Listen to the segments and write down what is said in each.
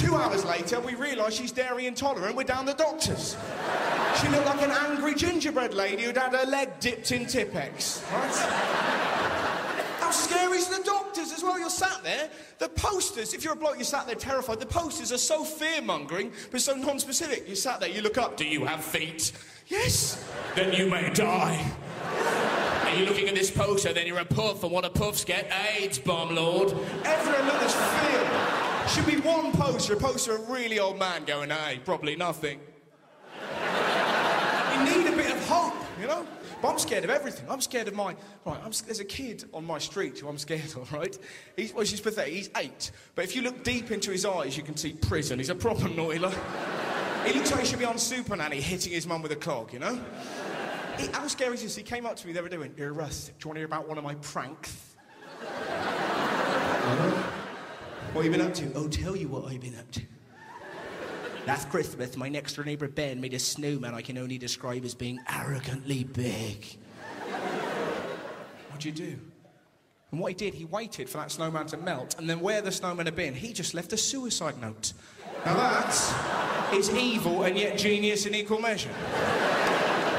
2 hours later, we realise she's dairy intolerant. We're down the doctors. She looked like an angry gingerbread lady who'd had her leg dipped in Tippex, right? How scary is the doctors as well? You're sat there, the posters, if you're a bloke, you're sat there terrified, the posters are so fear-mongering, but so non-specific. You sat there, you look up, do you have feet? Yes. Then you may die. Are you looking at this poster, then you're a puff, and what do puffs get? AIDS, bomb lord. Everyone look, there's fear. Should be one poster, a poster of a really old man going, hey, probably nothing. You need a bit of hope, you know? But I'm scared of everything. I'm scared of my... Right, there's a kid on my street who I'm scared of, right? She's pathetic. He's 8. But if you look deep into his eyes, you can see prison. He's a proper noiler. He looks like he should be on Super Nanny hitting his mum with a clog, you know? How scary is this? He came up to me the other day and went, "Here, Russ, do you want to hear about one of my pranks?" What have you been up to? I'll tell you what I've been up to. Last Christmas, my next door neighbour Ben made a snowman I can only describe as being arrogantly big. What'd you do? And what he did, he waited for that snowman to melt, and then where the snowman had been, he just left a suicide note. Now that is evil and yet genius in equal measure.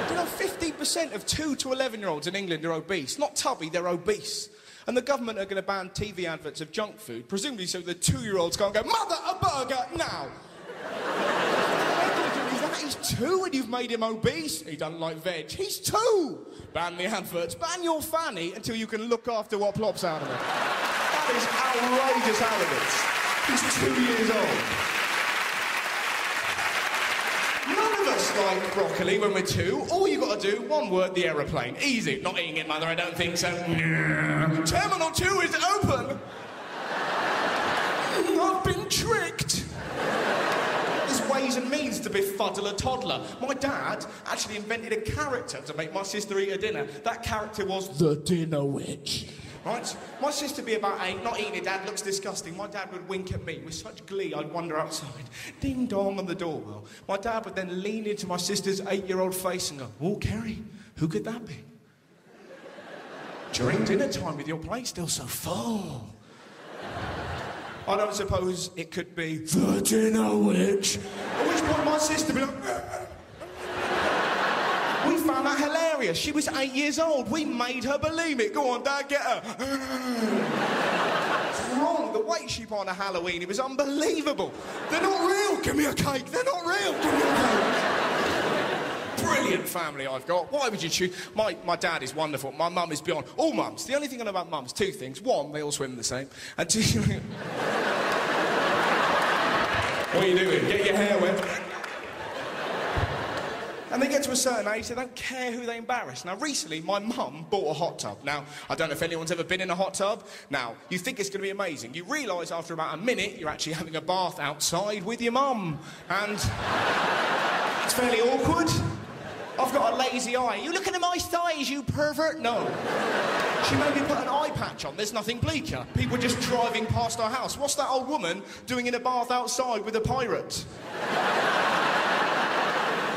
You know, 50% of 2 to 11-year-olds in England are obese. Not tubby, they're obese. And the government are going to ban TV adverts of junk food, presumably so the 2-year-olds can't go, "Mother, a burger, now!" He's 2 and you've made him obese. He doesn't like veg. He's 2! Ban the adverts. Ban your fanny until you can look after what plops out of it. That is outrageous arrogance. He's 2 years old. None of us like broccoli when we're 2. All you got to do, one word, the aeroplane. Easy. Not eating it, mother, I don't think so. Terminal 2 is open. I've been tricked. There's ways and means to befuddle a toddler. My dad actually invented a character to make my sister eat her dinner. That character was the Dinner Witch. Right? My sister would be about 8, not eating it, Dad looks disgusting. My dad would wink at me with such glee I'd wander outside. Ding dong on the doorbell. My dad would then lean into my sister's 8-year-old face and go, "Oh, Kerry, who could that be? During dinner time with your plate still so full. I don't suppose it could be the Dinner Witch." At which point my sister would be like... We found that hilarious. She was 8 years old. We made her believe it. Go on, Dad, get her. It's wrong. The weight she put on a Halloween, it was unbelievable. They're not real. Give me a cake. They're not real. Give me a cake. Brilliant family I've got. Why would you choose? My dad is wonderful. My mum is beyond. All mums. The only thing I know about mums, 2 things. 1, they all swim the same. And 2... What are you doing? Get your hair wet. And they get to a certain age, they don't care who they embarrass. Now, recently, my mum bought a hot tub. Now, I don't know if anyone's ever been in a hot tub. Now, you think it's going to be amazing. You realise after about a minute, you're actually having a bath outside with your mum. And it's fairly awkward. I've got a lazy eye. You looking at my thighs, you pervert? No. She made me put an eye patch on. There's nothing bleaker. People just driving past our house. What's that old woman doing in a bath outside with a pirate?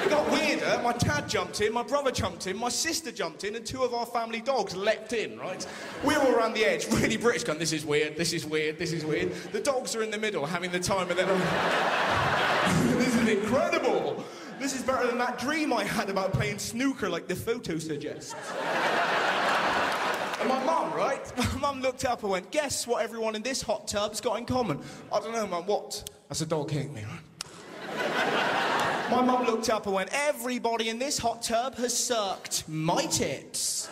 It got weirder. My dad jumped in, my brother jumped in, my sister jumped in, and 2 of our family dogs leapt in, right? We're all around the edge, really British, going, "This is weird, this is weird, this is weird." The dogs are in the middle, having the time of their life. This is incredible. This is better than that dream I had about playing snooker like the photo suggests. And my mum, right? My mum looked up and went, "Guess what everyone in this hot tub's got in common?" "I don't know, Mum, what?" "That's a dog hitting me, right?" My mum looked up and went, "Everybody in this hot tub has sucked my tits."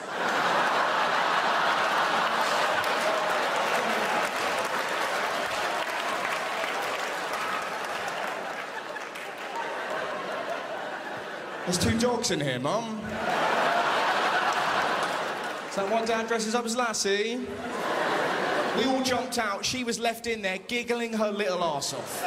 There's 2 dogs in here, Mum. Is that why Dad dresses up as Lassie? We all jumped out. She was left in there giggling her little arse off.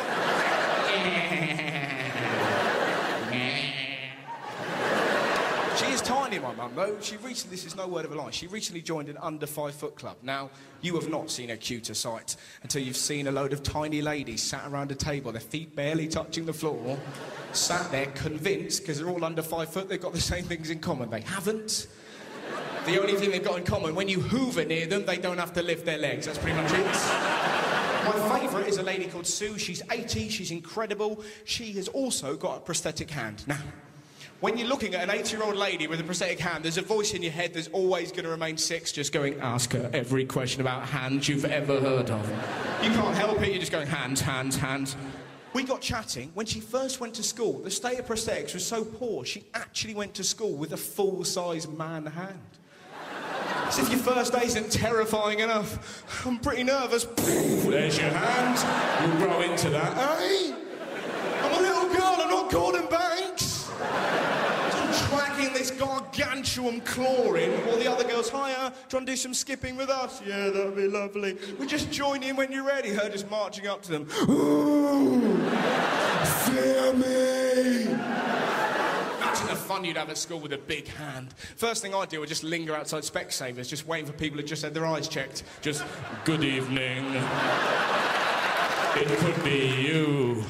She is tiny, my mum, though. She recently, this is no word of a lie, she recently joined an under 5 foot club. Now, you have not seen a cuter sight until you've seen a load of tiny ladies sat around a table, their feet barely touching the floor, sat there convinced, because they're all under 5 foot, they've got the same things in common. They haven't. The only thing they've got in common, when you hoover near them, they don't have to lift their legs. That's pretty much it. My My favourite is a lady called Sue. She's 80, she's incredible. She has also got a prosthetic hand. Now, when you're looking at an 80-year-old lady with a prosthetic hand, there's a voice in your head that's always going to remain 6, just going, ask her every question about hands you've ever heard of. You can't help it, you're just going, hands, hands, hands. We got chatting. When she first went to school, the state of prosthetics was so poor, she actually went to school with a full-size man hand. As if your first day isn't terrifying enough. I'm pretty nervous. There's your hand. You'll grow into that. Hey! I'm a little girl, I'm not Gordon Banks. I'm dragging this gargantuan claw in while the other girls, hiya, do you want to do some skipping with us? Yeah, that'd be lovely. We just join in when you're ready. Her just marching up to them. Ooh, fear me. Imagine the fun you'd have at school with a big hand. First thing I'd do would just linger outside Specsavers, just waiting for people who'd just had their eyes checked. Just, good evening. It could be you.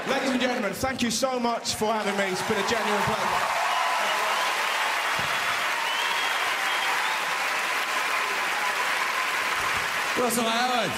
Ladies and gentlemen, thank you so much for having me. It's been a genuine pleasure. Russell Howard.